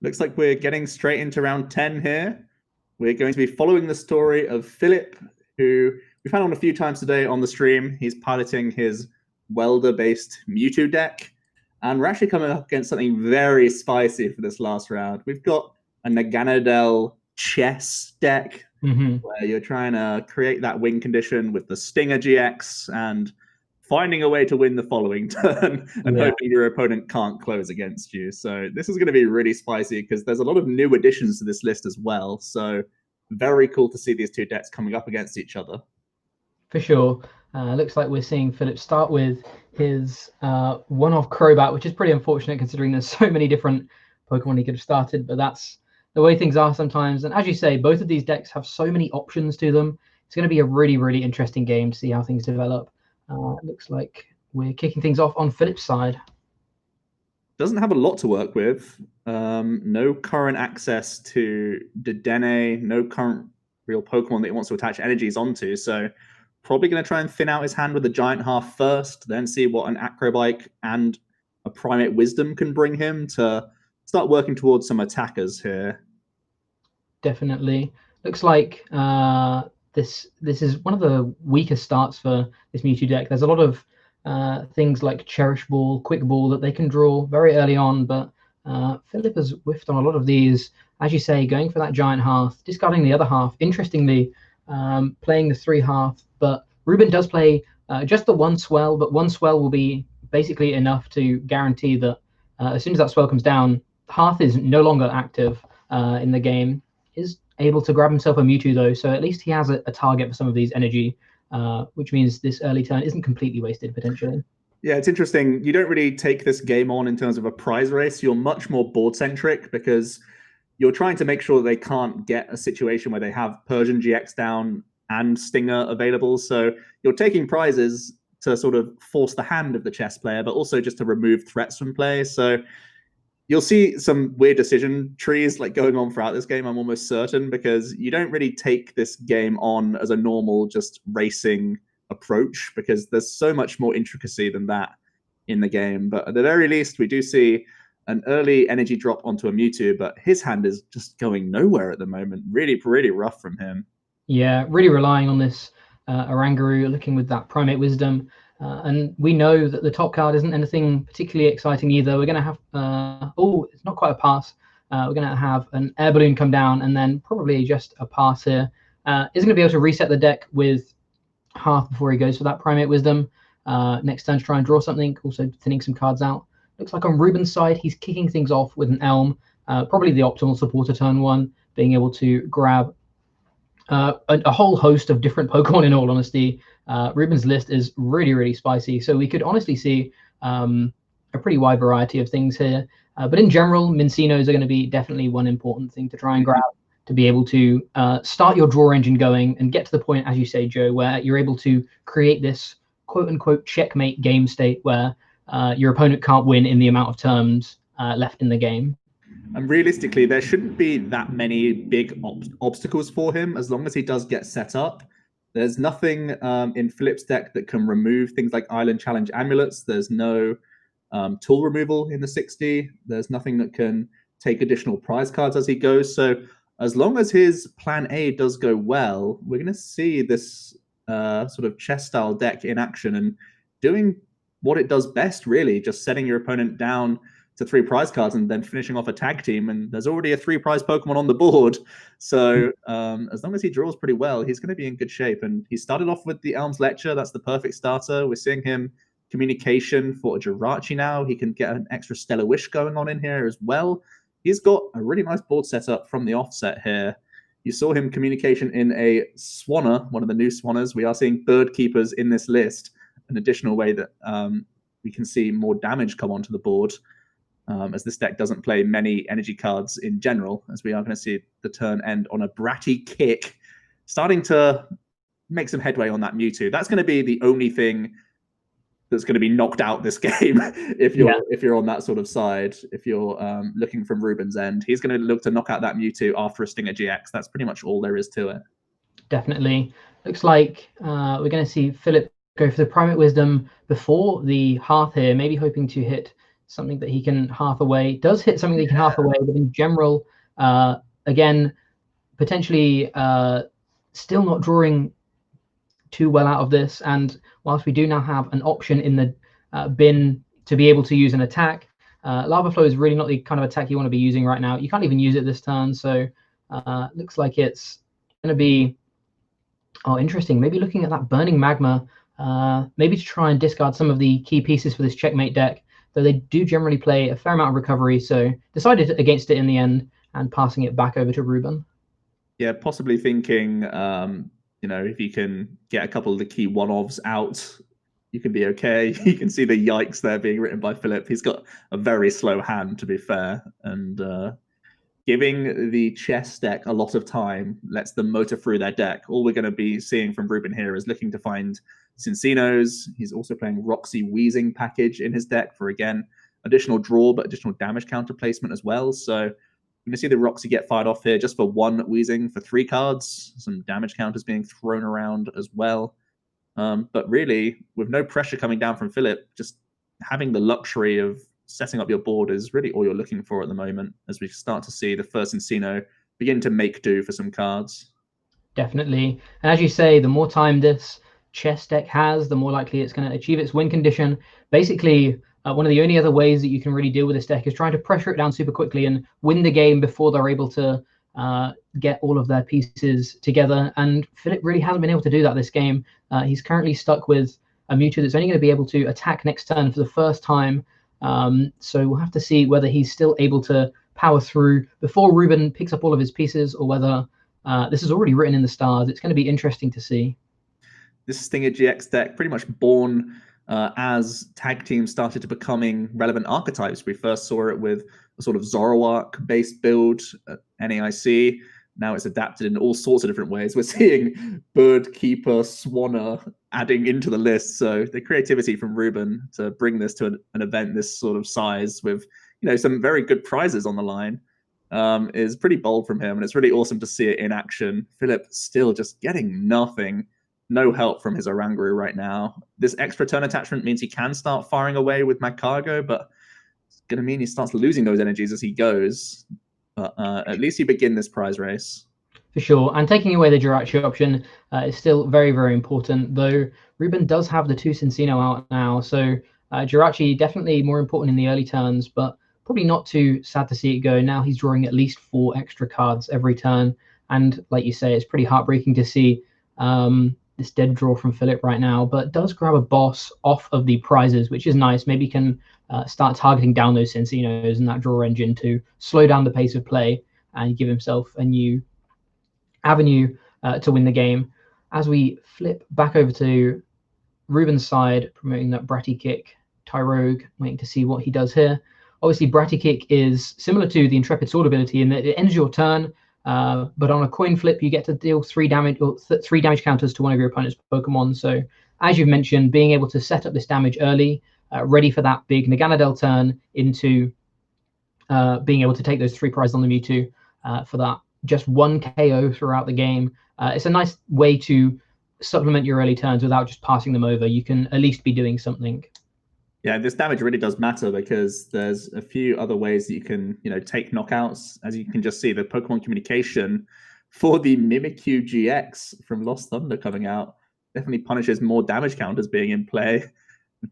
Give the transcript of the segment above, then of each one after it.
Looks like we're getting straight into round 10 here. We're going to be following the story of Philipp, who we've had on a few times today on the stream. He's piloting his welder-based Mewtwo deck. And we're actually coming up against something very spicy for this last round. We've got a Naganadel chess deck, where you're trying to create that win condition with the Stinger GX and finding a way to win the following turn and hoping your opponent can't close against you. So this is going to be really spicy because there's a lot of new additions to this list as well. So very cool to see these two decks coming up against each other. For sure. Looks like we're seeing Philipp start with his one-off Crobat, which is pretty unfortunate considering there's so many different Pokemon he could have started, but that's the way things are sometimes. And as you say, both of these decks have so many options to them. It's going to be a really, really interesting game to see how things develop. Looks like we're kicking things off on Philipp's side. Doesn't have a lot to work with. No current access to Dedenne, no current real Pokemon that he wants to attach energies onto. So probably going to try and thin out his hand with a Giant Half first, then see what an Acrobike and a Primate Wisdom can bring him to start working towards some attackers here. Definitely. Looks like this is one of the weakest starts for this Mewtwo deck. There's a lot of things like Cherish Ball, Quick Ball that they can draw very early on, but Philipp has whiffed on a lot of these. As you say, going for that Giant Half, discarding the other half. Interestingly, playing the 3-half, but Ruben does play just the one Swell, but one Swell will be basically enough to guarantee that as soon as that Swell comes down, Half is no longer active in the game. Is able to grab himself a Mewtwo though, so at least he has a target for some of these energy, which means this early turn isn't completely wasted potentially. Yeah, it's interesting. You don't really take this game on in terms of a prize race. You're much more board centric because you're trying to make sure they can't get a situation where they have Persian GX down and Stinger available. So you're taking prizes to sort of force the hand of the chess player, but also just to remove threats from play. So you'll see some weird decision trees like going on throughout this game, I'm almost certain, because you don't really take this game on as a normal just racing approach because there's so much more intricacy than that in the game. But at the very least, we do see an early energy drop onto a Mewtwo, but his hand is just going nowhere at the moment. Really, really rough from him. Yeah, really relying on this Oranguru, looking with that Primate Wisdom. And we know that the top card isn't anything particularly exciting either. We're going to have, it's not quite a pass. We're going to have an Air Balloon come down and then probably just a pass here. Isn't going to be able to reset the deck with Half before he goes for that Primate Wisdom. Next turn to try and draw something, also thinning some cards out. Looks like on Ruben's side, he's kicking things off with an Elm, probably the optimal supporter turn one, being able to grab a whole host of different Pokemon in all honesty. Ruben's list is really, really spicy. So we could honestly see a pretty wide variety of things here. But in general, Mincinos are going to be definitely one important thing to try and grab to be able to start your draw engine going and get to the point, as you say, Joe, where you're able to create this quote-unquote checkmate game state where your opponent can't win in the amount of turns left in the game. And realistically, there shouldn't be that many big obstacles for him as long as he does get set up. There's nothing in Philipp's deck that can remove things like Island Challenge Amulets. There's no tool removal in the 60. There's nothing that can take additional prize cards as he goes. So as long as his plan A does go well, we're going to see this sort of chess-style deck in action and doing what it does best, really, just setting your opponent down to 3 prize cards and then finishing off a tag team. And there's already a 3 prize Pokemon on the board. So as long as he draws pretty well, he's going to be in good shape. And he started off with the Elm's Lecture. That's the perfect starter. We're seeing him communication for a Jirachi now. He can get an extra Stellar Wish going on in here as well. He's got a really nice board setup from the offset here. You saw him communication in a Swanner, one of the new Swanners. We are seeing Bird Keepers in this list, an additional way that we can see more damage come onto the board. As this deck doesn't play many energy cards in general, as we are going to see the turn end on a Bratty Kick, starting to make some headway on that Mewtwo. That's going to be the only thing that's going to be knocked out this game if you're on that sort of side. If you're looking from Ruben's end, he's going to look to knock out that Mewtwo after a Stinger GX. That's pretty much all there is to it. Definitely. Looks like we're going to see Philipp go for the Primate Wisdom before the Hearth here, maybe hoping to hit something that he can half away. Does hit something that he can half away, but in general, again, potentially still not drawing too well out of this. And whilst we do now have an option in the bin to be able to use an attack, Lava Flow is really not the kind of attack you want to be using right now. You can't even use it this turn, so looks like it's going to be, oh, interesting. Maybe looking at that Burning Magma, maybe to try and discard some of the key pieces for this checkmate deck, though they do generally play a fair amount of recovery, so decided against it in the end and passing it back over to Ruben. Yeah, possibly thinking, if you can get a couple of the key one-offs out, you can be okay. You can see the yikes there being written by Philipp. He's got a very slow hand, to be fair, and giving the chess deck a lot of time lets them motor through their deck. All we're going to be seeing from Ruben here is looking to find Cinccino's. He's also playing Roxy Wheezing package in his deck for, again, additional draw, but additional damage counter placement as well. So we're going to see the Roxy get fired off here just for 1 Wheezing for 3 cards. Some damage counters being thrown around as well. But really, with no pressure coming down from Philipp, just having the luxury of setting up your board is really all you're looking for at the moment, as we start to see the first Cinccino begin to make do for some cards. Definitely. And as you say, the more time this chess deck has, the more likely it's going to achieve its win condition. Basically, one of the only other ways that you can really deal with this deck is trying to pressure it down super quickly and win the game before they're able to get all of their pieces together. And Philipp really hasn't been able to do that this game. He's currently stuck with a Mewtwo that's only going to be able to attack next turn for the first time. So we'll have to see whether he's still able to power through before Ruben picks up all of his pieces, or whether this is already written in the stars. It's going to be interesting to see. This Stinger GX deck pretty much born as tag teams started to becoming relevant archetypes. We first saw it with a sort of Zoroark-based build at NAIC. Now it's adapted in all sorts of different ways. We're seeing Bird Keeper, Swanner adding into the list. So the creativity from Ruben to bring this to an event this sort of size with, some very good prizes on the line is pretty bold from him. And it's really awesome to see it in action. Philipp still just getting nothing. No help from his Oranguru right now. This extra turn attachment means he can start firing away with Magcargo, but it's going to mean he starts losing those energies as he goes. But at least you begin this prize race. For sure. And taking away the Jirachi option is still very, very important, though Ruben does have the 2 Cinccino out now. So Jirachi definitely more important in the early turns, but probably not too sad to see it go. Now he's drawing at least 4 extra cards every turn. And like you say, it's pretty heartbreaking to see this dead draw from Philipp right now, but does grab a boss off of the prizes, which is nice. Maybe can start targeting down those Cinccino's and that draw engine to slow down the pace of play and give himself a new avenue to win the game. As we flip back over to Ruben's side, promoting that Bratty Kick, Tyrogue, waiting to see what he does here. Obviously, Bratty Kick is similar to the Intrepid Sword ability in that it ends your turn, but on a coin flip, you get to deal 3 damage or 3 damage counters to one of your opponent's Pokemon. So, as you've mentioned, being able to set up this damage early, ready for that big Naganadel turn into being able to take those 3 prizes on the Mewtwo for that just 1 KO throughout the game. It's a nice way to supplement your early turns without just passing them over. You can at least be doing something. Yeah, this damage really does matter because there's a few other ways that you can, take knockouts. As you can just see, the Pokemon communication for the Mimikyu GX from Lost Thunder coming out definitely punishes more damage counters being in play.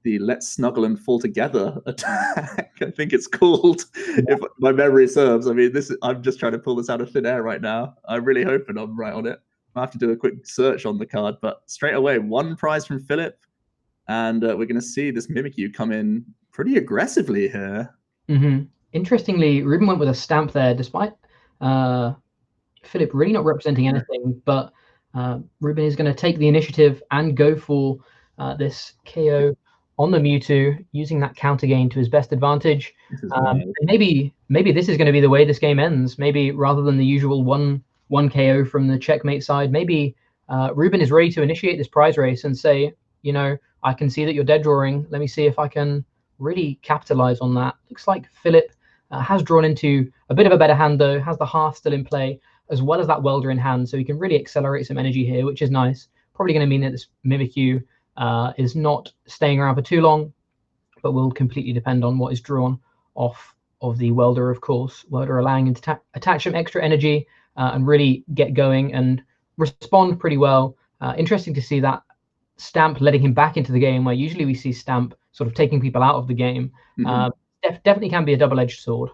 The Let's Snuggle and Fall Together attack, I think it's called, if my memory serves. I mean, I'm just trying to pull this out of thin air right now. I'm really hoping I'm right on it. I have to do a quick search on the card, but straight away, 1 prize from Philipp. And we're going to see this Mimikyu come in pretty aggressively here. Mm-hmm. Interestingly, Ruben went with a stamp there, despite Philipp really not representing anything. But Ruben is going to take the initiative and go for this KO on the Mewtwo, using that counter gain to his best advantage. And maybe this is going to be the way this game ends. Maybe rather than the usual one KO from the checkmate side, maybe Ruben is ready to initiate this prize race and say, I can see that you're dead drawing. Let me see if I can really capitalize on that. Looks like Philipp has drawn into a bit of a better hand, though, has the Hearth still in play, as well as that Welder in hand, so he can really accelerate some energy here, which is nice. Probably going to mean that this Mimikyu is not staying around for too long. but will completely depend on what is drawn off of the welder, of course. Welder allowing him to attach some extra energy and really get going and respond pretty well. Interesting to see that Stamp letting him back into the game, where usually we see Stamp sort of taking people out of the game. Definitely can be a double-edged sword.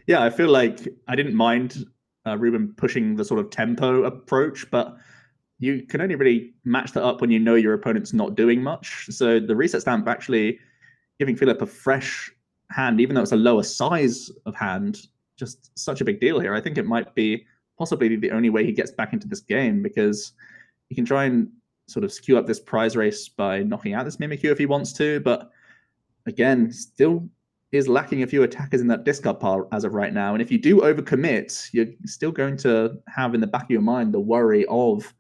Yeah, I feel like I didn't mind Ruben pushing the sort of tempo approach, but you can only really match that up when you know your opponent's not doing much. So the reset stamp actually giving Philipp a fresh hand, even though it's a lower size of hand, just such a big deal here. I think it might be possibly the only way he gets back into this game, because he can try and sort of skew up this prize race by knocking out this Mimikyu if he wants to, but again, still is lacking a few attackers in that discard pile as of right now. And if you do overcommit, you're still going to have in the back of your mind the worry of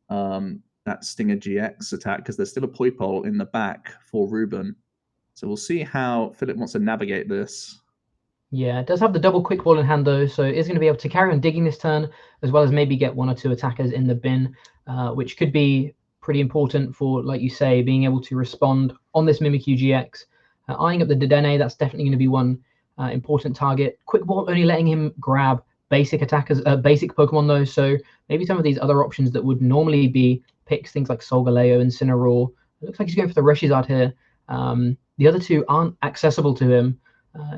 that Stinger GX attack, because there's still a Poi Pole in the back for Ruben. So we'll see how Philipp wants to navigate this. Yeah, it does have the double quick ball in hand though, so it's going to be able to carry on digging this turn, as well as maybe get 1 or 2 attackers in the bin, which could be pretty important for, like you say, being able to respond on this Mimikyu GX. Eyeing up the Dedenne, that's definitely going to be one important target. Quick ball only letting him grab basic attackers, basic Pokemon though, so maybe some of these other options that would normally be picks, things like Solgaleo and Incineroar. It looks like he's going for the Reshizard here. The other two aren't accessible to him.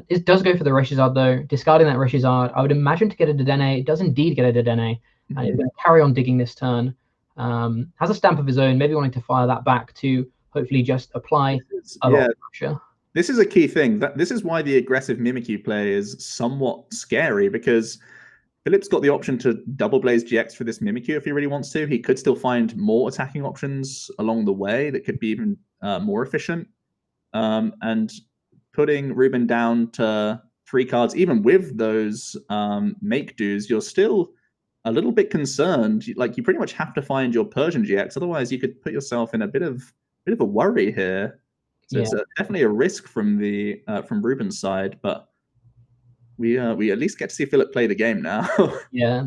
It does go for the Reshizard though, discarding that Reshizard. I would imagine to get a Dedenne. It does indeed get a Dedenne, and he's going to carry on digging this turn. Has a stamp of his own, maybe wanting to fire that back to hopefully just apply a lot of pressure. This is a key thing. This is why the aggressive Mimikyu play is somewhat scary, because Philipp's got the option to double Blaze GX for this Mimikyu if he really wants to. He could still find more attacking options along the way that could be even more efficient. And putting Ruben down to 3 cards, even with those make do's, you're still a little bit concerned. Like, you pretty much have to find your Persian GX, otherwise you could put yourself in a bit of a worry here. So it's definitely a risk from the from Ruben's side, but we at least get to see Philipp play the game now. Yeah,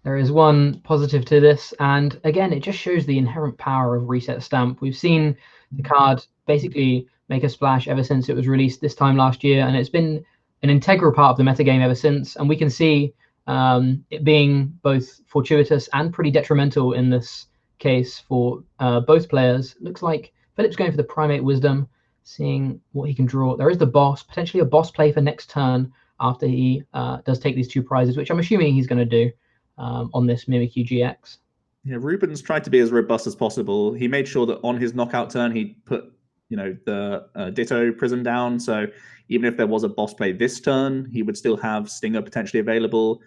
there is one positive to this, and again, it just shows the inherent power of Reset Stamp. We've seen the card basically make a splash ever since it was released this time last year, and it's been an integral part of the metagame ever since. And we can see it being both fortuitous and pretty detrimental in this case for both players. Looks like Philipp's going for the Primate Wisdom, seeing what he can draw. There is the boss, potentially a boss play for next turn after he does take these 2 prizes, which I'm assuming he's going to do on this Mimikyu GX. Yeah, Ruben's tried to be as robust as possible. He made sure that on his knockout turn, he put the Ditto Prism down. So even if there was a boss play this turn, he would still have Stinger potentially available.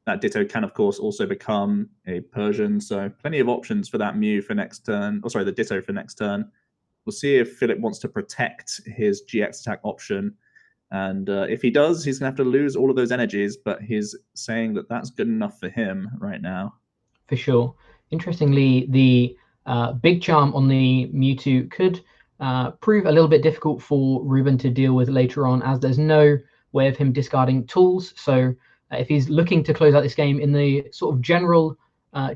That Ditto can, of course, also become a Persian. So plenty of options for that Mew for next turn. Oh, sorry, the Ditto for next turn. We'll see if Philipp wants to protect his GX attack option. And if he does, he's going to have to lose all of those energies. But he's saying that that's good enough for him right now. For sure. Interestingly, the Big Charm on the Mewtwo could prove a little bit difficult for Ruben to deal with later on, as there's no way of him discarding tools. So if he's looking to close out this game in the sort of general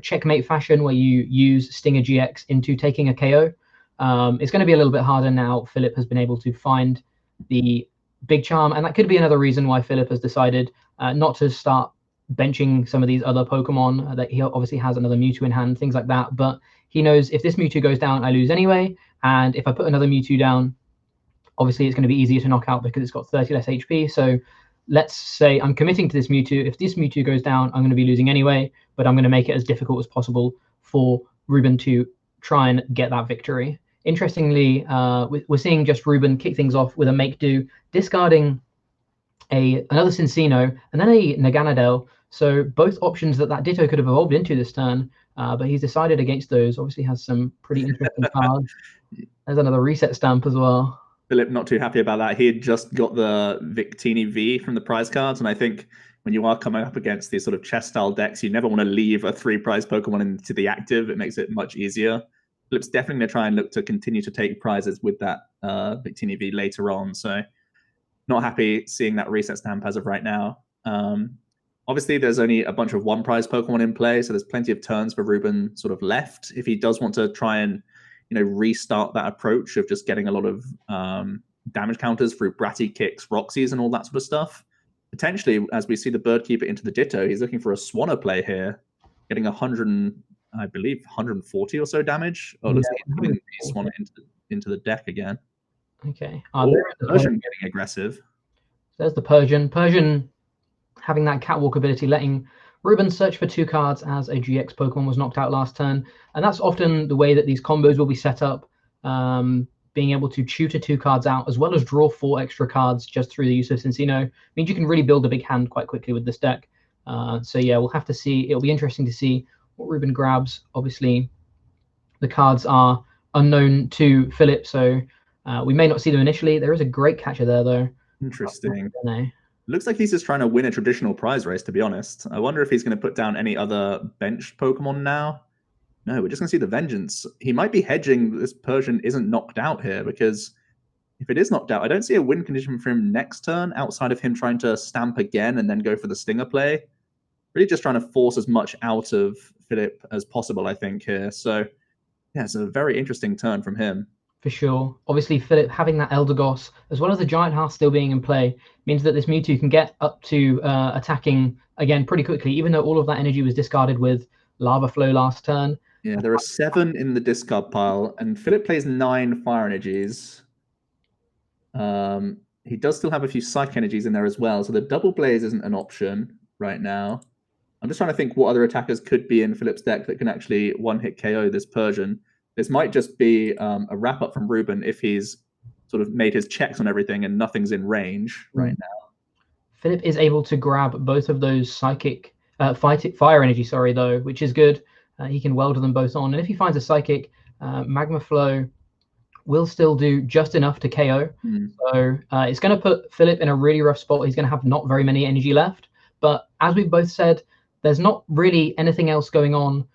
checkmate fashion, where you use Stinger GX into taking a KO, it's going to be a little bit harder now. Philipp has been able to find the Big Charm, and that could be another reason why Philipp has decided not to start benching some of these other Pokemon. That he obviously has another Mewtwo in hand, things like that, but he knows if this Mewtwo goes down, I lose anyway, and if I put another Mewtwo down, obviously it's going to be easier to knock out because it's got 30 less HP. So let's say I'm committing to this Mewtwo. If this Mewtwo goes down, I'm going to be losing anyway, but I'm going to make it as difficult as possible for Ruben to try and get that victory. Interestingly, we're seeing just Ruben kick things off with a make do, discarding another Cincino and then a Naganadel. So both options that Ditto could have evolved into this turn, but he's decided against those. Obviously has some pretty interesting cards. There's another Reset Stamp as well. Philipp not too happy about that. He had just got the Victini V from the prize cards, and I think when you are coming up against these sort of chess-style decks, you never want to leave a 3-prize Pokemon into the active. It makes it much easier. Philipp's definitely going to try and look to continue to take prizes with that Victini V later on. So not happy seeing that Reset Stamp as of right now. Obviously, there's only a bunch of 1-prize Pokemon in play, so there's plenty of turns for Ruben sort of left. If he does want to try and restart that approach of just getting a lot of damage counters through Bratty kicks, Roxys, and all that sort of stuff. Potentially, as we see the Bird Keeper into the Ditto, he's looking for a Swanner play here, getting 140 or so damage. Oh, looks like he's putting the Swanner into the deck again. Okay. Persian getting aggressive. There's the Persian. Persian having that Catwalk ability, letting Ruben search for 2 cards as a GX Pokemon was knocked out last turn. And that's often the way that these combos will be set up. Being able to tutor 2 cards out as well as draw 4 extra cards just through the use of Cincino means you can really build a big hand quite quickly with this deck. So yeah, we'll have to see. It'll be interesting to see what Ruben grabs. Obviously, the cards are unknown to Philipp, so we may not see them initially. There is a great catcher there, though. Interesting. Looks like he's just trying to win a traditional prize race, to be honest. I wonder if he's going to put down any other bench Pokemon now. No, we're just going to see the Vengeance. He might be hedging this Persian isn't knocked out here, because if it is knocked out, I don't see a win condition for him next turn outside of him trying to stamp again and then go for the Stinger play. Really just trying to force as much out of Philipp as possible, I think, here. So, yeah, it's a very interesting turn from him. For sure. Obviously, Philipp having that Eldegoss, as well as the Giant Heart still being in play, means that this Mewtwo can get up to attacking again pretty quickly, even though all of that energy was discarded with Lava Flow last turn. Yeah, there are 7 in the discard pile, and Philipp plays 9 Fire Energies. He does still have a few Psychic Energies in there as well, so the Double Blaze isn't an option right now. I'm just trying to think what other attackers could be in Philipp's deck that can actually one-hit KO this Persian. This might just be a wrap-up from Ruben if he's sort of made his checks on everything and nothing's in range right now. Philipp is able to grab both of those Psychic, Fire Energy, though, which is good. He can weld them both on. And if he finds a Psychic, Magma Flow will still do just enough to KO. So it's going to put Philipp in a really rough spot. He's going to have not very many energy left. But as we both said, there's not really anything else going on.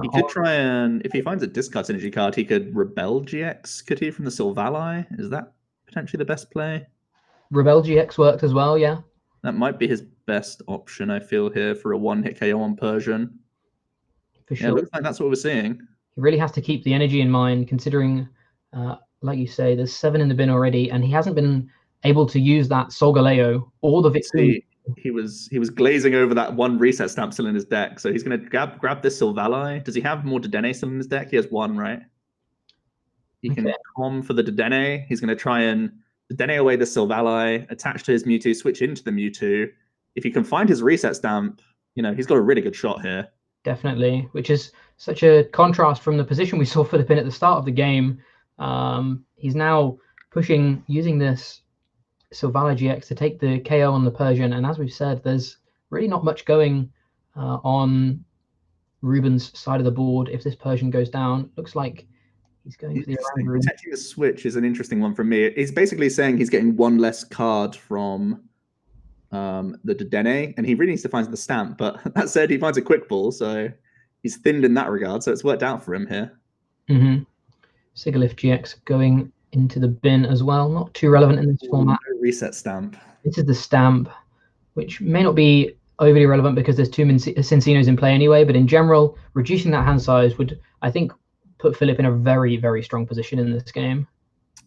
He could try and, if he finds a discard energy card, he could Rebel GX, could he, from the Sylvali? Is that potentially the best play? Rebel GX worked as well, yeah. That might be his best option, I feel, here for a one-hit KO on Persian. For sure. Yeah, it looks like that's what we're seeing. He really has to keep the energy in mind, considering, like you say, there's 7 in the bin already, and he hasn't been able to use that Solgaleo or the Victory. He was glazing over that one reset stamp still in his deck, so he's going to grab this Sylvali. Does he have more Dedenne still in his deck? He has 1, right? He can com for the Dedenne. He's going to try and Dedenne away the Sylvali, attach to his Mewtwo, switch into the Mewtwo. If he can find his reset stamp, he's got a really good shot here. Definitely, which is such a contrast from the position we saw Philipp in at the start of the game. He's now using this Sylvali GX to take the KO on the Persian, and as we've said, there's really not much going on Ruben's side of the board. If this Persian goes down, looks like he's going for the Oranguru. Protecting the switch is an interesting one for me. He's basically saying he's getting 1 less card from the Dedenne, and he really needs to find the stamp, but that said, he finds a Quick Ball, so he's thinned in that regard, so it's worked out for him here. Sigalith GX going into the bin as well. Not too relevant in this format. No reset stamp. This is the stamp, which may not be overly relevant because there's 2 Cincinos in play anyway, but in general, reducing that hand size would, I think, put Philipp in a very, very strong position in this game.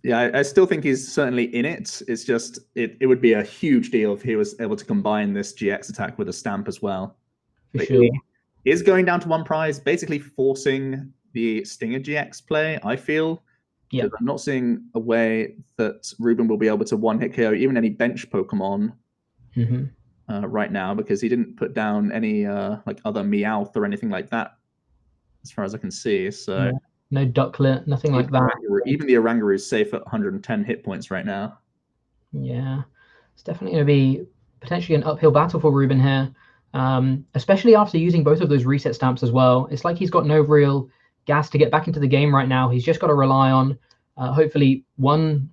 Yeah, I still think he's certainly in it. It's just, it would be a huge deal if he was able to combine this GX attack with a stamp as well. For sure. He is going down to 1 prize, basically forcing the Stinger GX play, I feel. Yeah. I'm not seeing a way that Ruben will be able to one-hit KO even any bench Pokemon right now, because he didn't put down any like other Meowth or anything like that, as far as I can see. So no Ducklet, nothing like that. Even the Oranguru is safe at 110 hit points right now. Yeah, it's definitely going to be potentially an uphill battle for Ruben here, especially after using both of those reset stamps as well. It's like he's got no real gas to get back into the game right now. He's just got to rely on hopefully 1,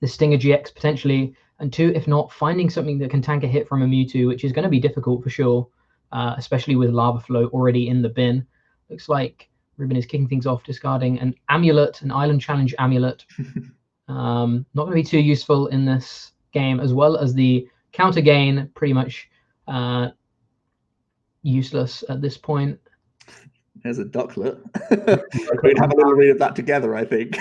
the Stinger GX potentially, and 2, if not, finding something that can tank a hit from a Mewtwo, which is going to be difficult for sure, especially with Lava Flow already in the bin. Looks like Ruben is kicking things off, discarding an Amulet, an Island Challenge Amulet. Not going to be too useful in this game, as well as the counter gain, pretty much useless at this point. There's a Ducklet. We'd have a little read of that together, I think.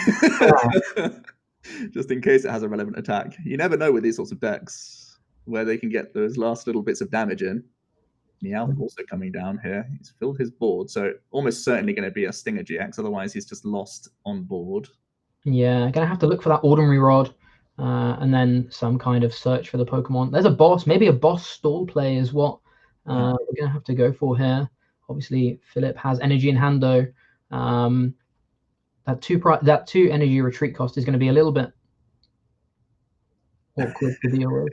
just in case it has a relevant attack. You never know with these sorts of decks where they can get those last little bits of damage in. Meow also coming down here. He's filled his board, so almost certainly going to be a Stinger GX. Otherwise, he's just lost on board. Yeah, gonna have to look for that Ordinary Rod, and then some kind of search for the Pokemon. There's a boss, maybe a boss stall play is what we're gonna have to go for here. Obviously, Philipp has energy in hand though. That two energy retreat cost is going to be a little bit awkward to deal with.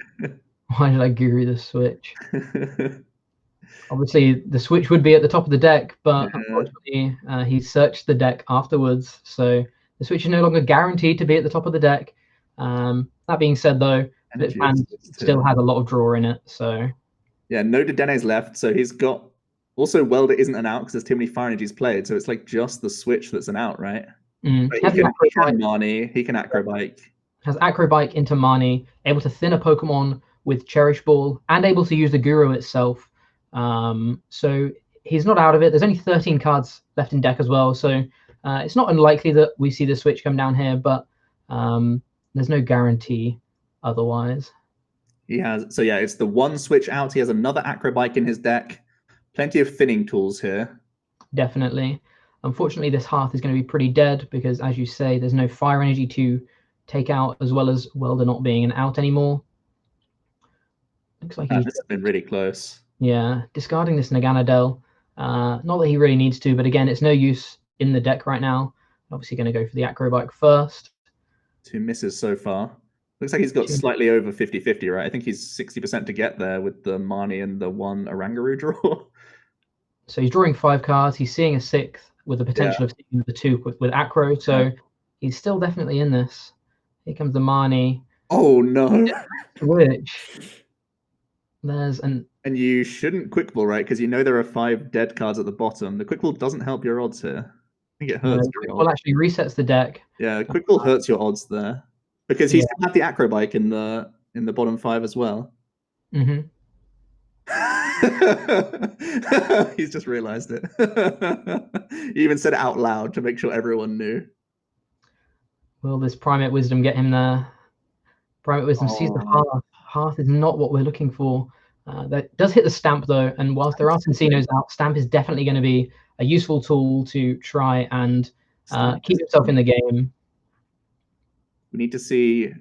Why did I guru the switch? Obviously, the switch would be at the top of the deck, but unfortunately, he searched the deck afterwards, so the switch is no longer guaranteed to be at the top of the deck. That being said, though, Philipp's hand still has a lot of draw in it, so... Yeah, no Dedene's left, so he's got... Also, Welder isn't an out because there's too many fire energies played, so it's like just the switch that's an out, right? He can Marnie, he can Acrobike. Has Acrobike into Marnie, able to thin a Pokemon with Cherish Ball, and able to use the Guru itself. So he's not out of it. There's only 13 cards left in deck as well, so it's not unlikely that we see the switch come down here, but there's no guarantee otherwise. He has, so yeah, it's the one switch out. He has another Acrobike in his deck. Plenty of thinning tools here. Definitely. Unfortunately, this Hearth is going to be pretty dead because, as you say, there's no fire energy to take out, as well as Welder not being an out anymore. Looks like this has been really close. Yeah, discarding this Naganadel. Not that he really needs to, but again, it's no use in the deck right now. Obviously going to go for the Acrobike first. 2 misses so far. Looks like he's got slightly over 50-50, right? I think he's 60% to get there with the Marnie and the 1 Orangaroo draw. So he's drawing 5 cards. He's seeing a 6th with the potential of seeing the 2 with Acro. So he's still definitely in this. Here comes the Marnie. Oh, no. Which there's an... And you shouldn't Quick Ball, right? Because you know there are 5 dead cards at the bottom. The Quick Ball doesn't help your odds here. I think it hurts. Quick Ball actually resets the deck. Yeah, Quick Ball hurts your odds there. Because he still had the Acrobike in the bottom 5 as well. Mm-hmm. He's just realized it. He even said it out loud to make sure everyone knew. Will this Primate Wisdom get him there? Primate Wisdom sees the Hearth. Hearth is not what we're looking for. That does hit the Stamp, though, and whilst there are Cinccino's out, Stamp is definitely going to be a useful tool to try and keep himself in the game. We need to see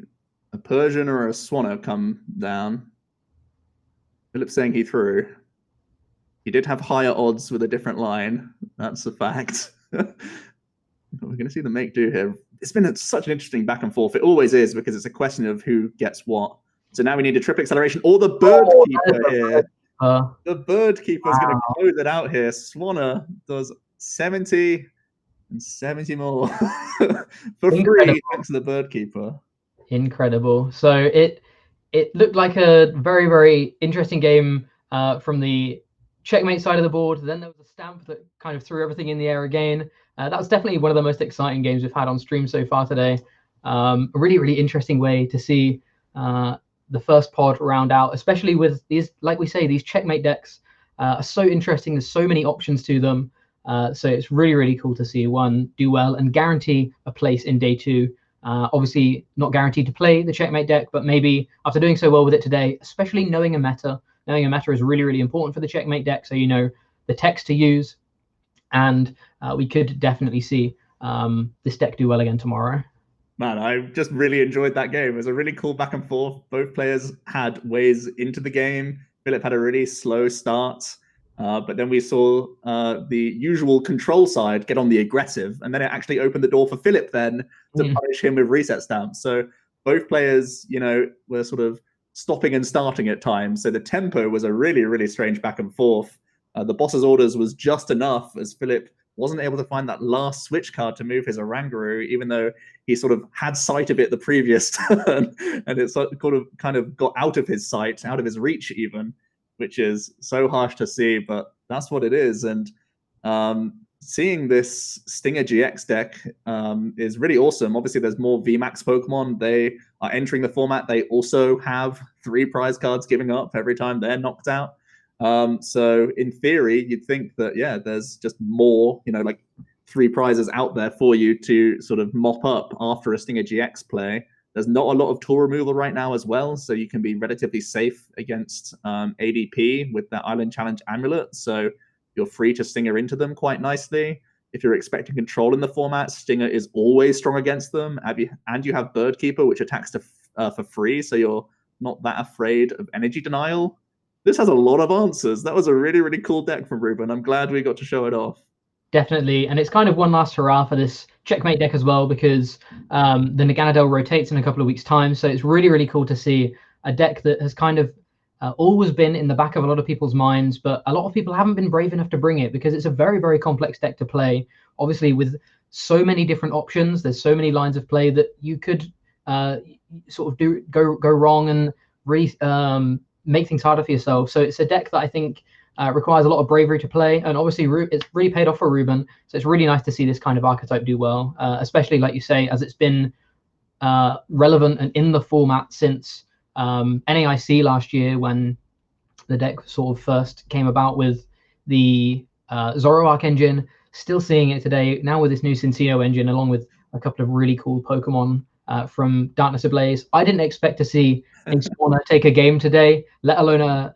a Persian or a Swanner come down. Philipp's saying he threw. He did have higher odds with a different line. That's a fact. We're going to see the make do here. It's been such an interesting back and forth. It always is because it's a question of who gets what. So now we need a triple acceleration or the Bird Keeper here. The Bird Keeper is going to close it out here. Swanner does 70 and 70 more for free thanks to the Bird Keeper. Incredible. So it looked like a very, very interesting game from the checkmate side of the board. Then there was a Stamp that kind of threw everything in the air again. That was definitely one of the most exciting games we've had on stream so far today. A really, really interesting way to see the first pod round out, especially with these, like we say, these checkmate decks are so interesting. There's so many options to them. So it's really, really cool to see one do well and guarantee a place in day 2. Obviously not guaranteed to play the checkmate deck, but maybe after doing so well with it today, especially knowing a meta is really, really important for the checkmate deck. So you know the text to use, and we could definitely see this deck do well again tomorrow. Man, I just really enjoyed that game. It was a really cool back and forth. Both players had ways into the game. Philipp had a really slow start. But then we saw the usual control side get on the aggressive, and then it actually opened the door for Philipp then to punish him with reset stamps. So both players, were sort of stopping and starting at times. So the tempo was a really, really strange back and forth. The boss's orders was just enough as Philipp wasn't able to find that last switch card to move his Orangaroo, even though he sort of had sight of it the previous turn, and it sort of kind of got out of his sight, out of his reach even, which is so harsh to see, but that's what it is. And seeing this Stinger GX deck is really awesome. Obviously, there's more VMAX Pokemon. They are entering the format. They also have 3 prize cards giving up every time they're knocked out. So in theory, you'd think that, yeah, there's just more, like 3 prizes out there for you to sort of mop up after a Stinger GX play. There's not a lot of tool removal right now as well, so you can be relatively safe against ADP with that Island Challenge Amulet. So you're free to Stinger into them quite nicely. If you're expecting control in the format, Stinger is always strong against them. And you have Birdkeeper, which attacks for free, so you're not that afraid of energy denial. This has a lot of answers. That was a really, really cool deck from Ruben. I'm glad we got to show it off. Definitely, and it's kind of one last hurrah for this checkmate deck as well, because the Naganadel rotates in a couple of weeks' time, so it's really, really cool to see a deck that has kind of always been in the back of a lot of people's minds, but a lot of people haven't been brave enough to bring it because it's a very, very complex deck to play. Obviously, with so many different options, there's so many lines of play that you could sort of go wrong and really make things harder for yourself. So it's a deck that I think requires a lot of bravery to play, and obviously it's really paid off for Ruben. So it's really nice to see this kind of archetype do well, especially like you say, as it's been relevant and in the format since NAIC last year, when the deck sort of first came about with the Zoroark engine. Still seeing it today now with this new Cincino engine, along with a couple of really cool Pokemon from Darkness Ablaze. I didn't expect to see a Swanna take a game today, let alone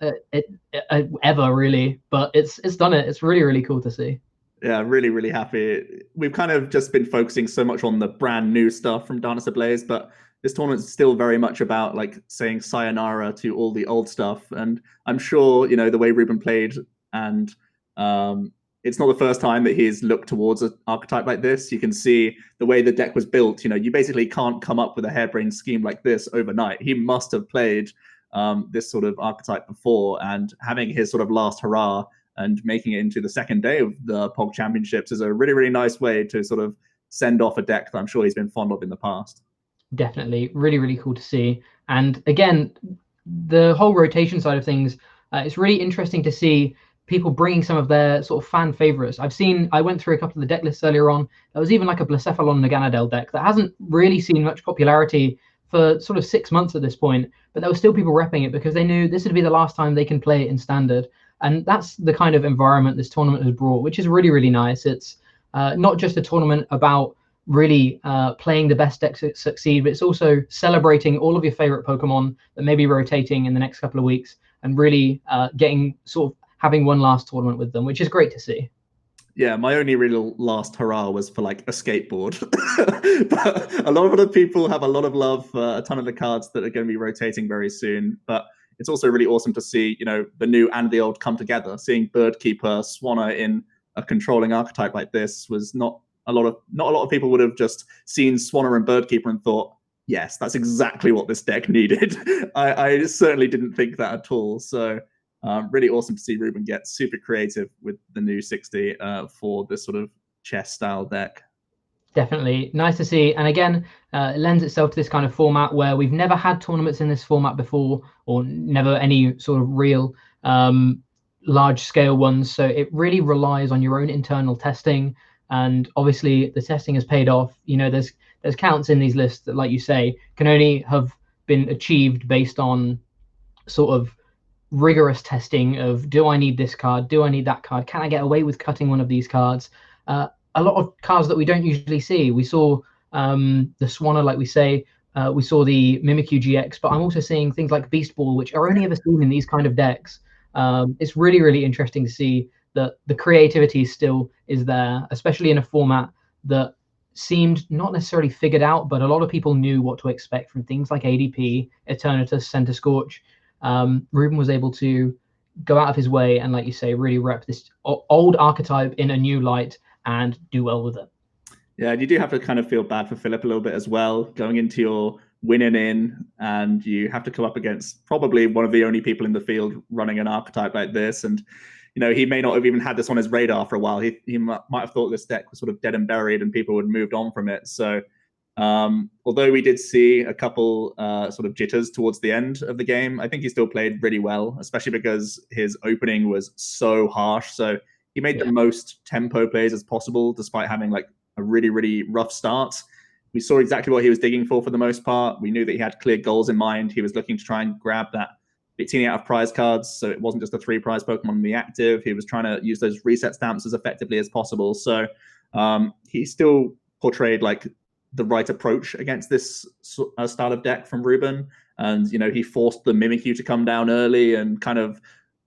ever really, but it's done it. It's really, really cool to see. Yeah, really, really happy. We've kind of just been focusing so much on the brand new stuff from Darkness Ablaze, but this tournament's still very much about like saying sayonara to all the old stuff. And I'm sure, you know, the way Ruben played, and it's not the first time that he's looked towards an archetype like this. You can see the way the deck was built. You know, you basically can't come up with a harebrained scheme like this overnight. He must have played this sort of archetype before, and having his sort of last hurrah and making it into the second day of the POG Championships is a really, really nice way to sort of send off a deck that I'm sure he's been fond of in the past. Definitely. Really, really cool to see. And again, the whole rotation side of things, it's really interesting to see people bringing some of their sort of fan favorites. I went through a couple of the deck lists earlier on. There was even like a Blacephalon Naganadel deck that hasn't really seen much popularity for sort of 6 months at this point, but there were still people repping it because they knew this would be the last time they can play it in standard. And that's the kind of environment this tournament has brought, which is really, really nice. It's not just a tournament about really playing the best decks that succeed, but it's also celebrating all of your favorite Pokemon that may be rotating in the next couple of weeks, and really getting sort of having one last tournament with them, which is great to see. Yeah, my only real last hurrah was for like a skateboard. But a lot of other people have a lot of love for a ton of the cards that are going to be rotating very soon. But it's also really awesome to see, you know, the new and the old come together. Seeing Birdkeeper, Swanna in a controlling archetype like this was not a lot of people would have just seen Swanna and Birdkeeper and thought, yes, that's exactly what this deck needed. I certainly didn't think that at all. So really awesome to see Ruben get super creative with the new 60 for this sort of chess style deck. Definitely nice to see. And again, it lends itself to this kind of format where we've never had tournaments in this format before, or never any sort of real large scale ones. So it really relies on your own internal testing. And obviously the testing has paid off. You know, there's counts in these lists that, like you say, can only have been achieved based on sort of rigorous testing of, do I need this card? Do I need that card? Can I get away with cutting one of these cards? A lot of cards that we don't usually see. We saw the Swanna, like we say, we saw the Mimikyu GX, but I'm also seeing things like Beast Ball, which are only ever seen in these kind of decks. It's really, really interesting to see that the creativity still is there, especially in a format that seemed not necessarily figured out, but a lot of people knew what to expect from things like ADP, Eternatus, Center Scorch. Ruben was able to go out of his way and, like you say, really rep this old archetype in a new light and do well with it. Yeah, and you do have to kind of feel bad for Philipp a little bit as well, going into your winning in, and you have to come up against probably one of the only people in the field running an archetype like this. And, you know, he may not have even had this on his radar for a while. He might have thought this deck was sort of dead and buried and people had moved on from it. So although we did see a couple sort of jitters towards the end of the game, I think he still played really well, especially because his opening was so harsh. So he made the most tempo plays as possible, despite having like a really, really rough start. We saw exactly what he was digging for the most part. We knew that he had clear goals in mind. He was looking to try and grab that 18 out of prize cards, so it wasn't just a 3 prize Pokemon in the active. He was trying to use those reset stamps as effectively as possible. So he still portrayed like the right approach against this style of deck from Ruben. And, he forced the Mimikyu to come down early and kind of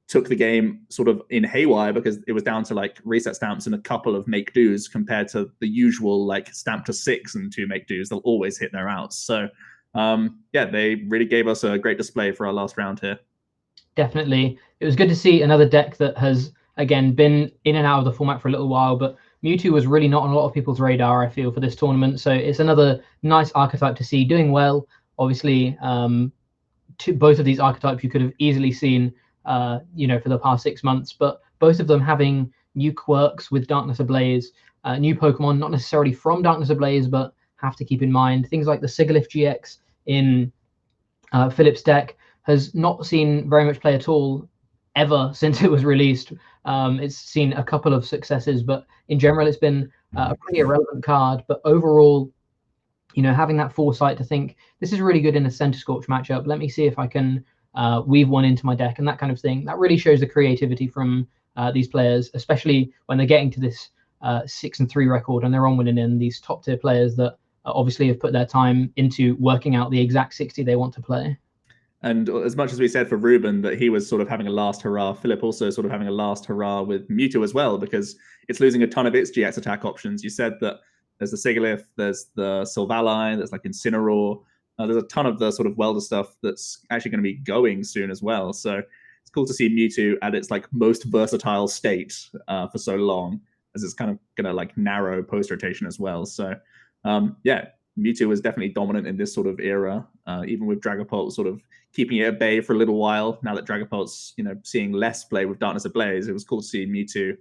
took the game sort of in haywire because it was down to like reset stamps and a couple of make do's compared to the usual like stamp to 6 and 2 make do's. They'll always hit their outs. So they really gave us a great display for our last round here. Definitely. It was good to see another deck that has, again, been in and out of the format for a little while, but Mewtwo was really not on a lot of people's radar, I feel, for this tournament. So it's another nice archetype to see doing well. Obviously, both of these archetypes you could have easily seen, for the past 6 months, but both of them having new quirks with Darkness Ablaze, new Pokemon, not necessarily from Darkness Ablaze, but have to keep in mind things like the Sigilyph GX in Philipp's deck has not seen very much play at all ever since it was released. It's seen a couple of successes, but in general, it's been a pretty irrelevant card. But overall, having that foresight to think this is really good in a Center Scorch matchup. Let me see if I can weave one into my deck and that kind of thing. That really shows the creativity from these players, especially when they're getting to this 6-3 record and they're on winning in these top tier players that obviously have put their time into working out the exact 60 they want to play. And as much as we said for Ruben that he was sort of having a last hurrah, Philipp also sort of having a last hurrah with Mewtwo as well, because it's losing a ton of its GX attack options. You said that there's the Sigilyph, there's the Sylvally, there's like Incineroar. There's a ton of the sort of welder stuff that's actually going to be going soon as well. So it's cool to see Mewtwo at its like most versatile state for so long, as it's kind of going to like narrow post rotation as well. So Mewtwo was definitely dominant in this sort of era, even with Dragapult sort of keeping it at bay for a little while. Now that Dragapult's seeing less play with Darkness Ablaze, it was cool to see Mewtwo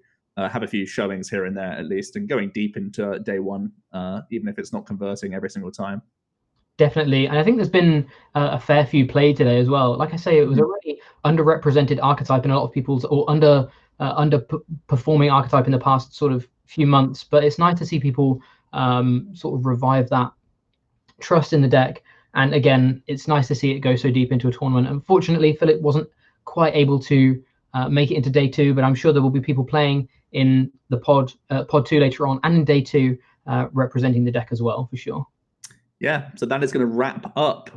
have a few showings here and there at least, and going deep into day one, even if it's not converting every single time. Definitely, and I think there's been a fair few played today as well. Like I say, it was a really underrepresented archetype in a lot of people's, or underperforming archetype in the past sort of few months. But it's nice to see people sort of revive that trust in the deck. And again, it's nice to see it go so deep into a tournament. Unfortunately, Philipp wasn't quite able to make it into day 2, but I'm sure there will be people playing in the pod 2 later on and in day 2 representing the deck as well, for sure. Yeah, so that is going to wrap up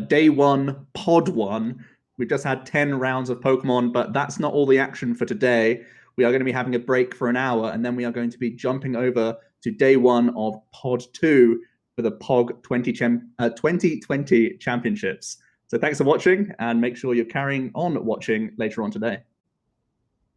day 1, pod 1. We've just had 10 rounds of Pokemon, but that's not all the action for today. We are going to be having a break for an hour, and then we are going to be jumping over to day 1 of pod 2 for the POG 2020 Championships. So thanks for watching, and make sure you're carrying on watching later on today.